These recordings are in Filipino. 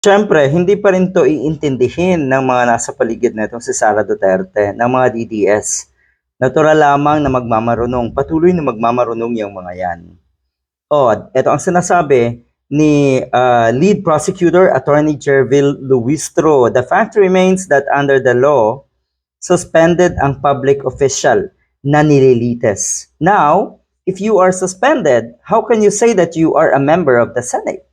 Siyempre, hindi pa rin to iintindihin ng mga nasa paligid na itong si Sara Duterte, ng mga DDS. Natural lamang na magmamarunong, patuloy na magmamarunong yung mga yan. Ito ang sinasabi ni Lead Prosecutor Attorney Jervil Luistro. The fact remains that under the law, suspended ang public official na nililites. Now, if you are suspended, how can you say that you are a member of the Senate?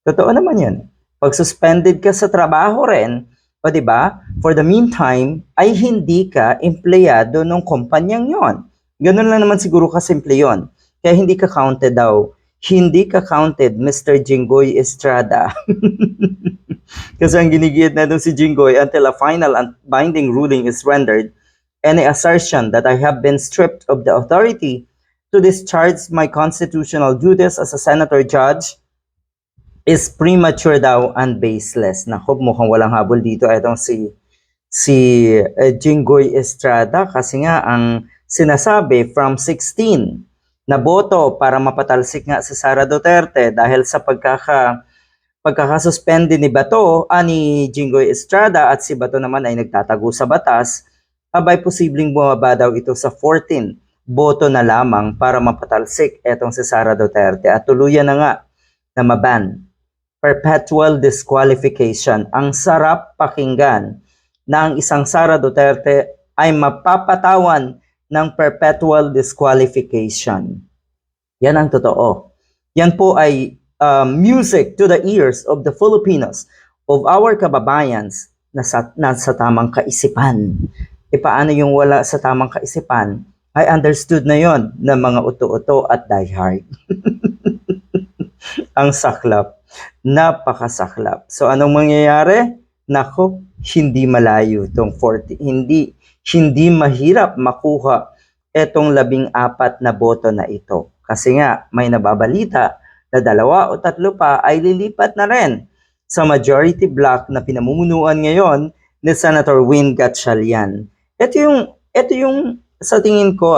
Totoo naman yun. Pag suspended ka sa trabaho rin, o di ba? For the meantime, ay hindi ka empleyado ng kumpanyang yon. Ganun lang naman siguro kasimple yon. Kaya hindi ka counted daw. Hindi ka counted, Mr. Jinggoy Estrada. Kasi ang ginigit na doon si Jinggoy, until a final and binding ruling is rendered, any assertion that I have been stripped of the authority to discharge my constitutional duties as a senator judge is premature daw and baseless. Naku, mukhang walang habol dito itong si Jinggoy Estrada, kasi nga ang sinasabi from 16 na boto para mapatalsik nga si Sara Duterte dahil sa pagkakasuspende ni ni Jinggoy Estrada, at si Bato naman ay nagtatago sa batas, abay posibleng bumaba daw ito sa 14 boto na lamang para mapatalsik etong si Sara Duterte at tuluyan na nga na maban. Perpetual disqualification. Ang sarap pakinggan na ang isang Sara Duterte ay mapapatawan ng perpetual disqualification. Yan ang totoo. Yan po ay music to the ears of the Filipinos, of our kababayans na nasa tamang kaisipan. Paano yung wala sa tamang kaisipan? I understood na yon ng mga uto-uto at diehard. Ang saklap. Napakasaklap. So anong mangyayari? Nako, hindi malayo itong 40. Hindi mahirap makuha itong 14 na boto na ito. Kasi nga, may nababalita na 2 o 3 pa ay lilipat na rin sa majority block na pinamumunuan ngayon ni Senator Win Gatchalian. Ito yung sa tingin ko,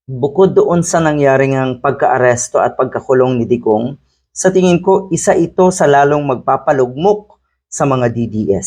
bukod doon sa nangyaring ang pagka-aresto at pagkakulong ni Digong, sa tingin ko, isa ito sa lalong magpapalugmok sa mga DDS.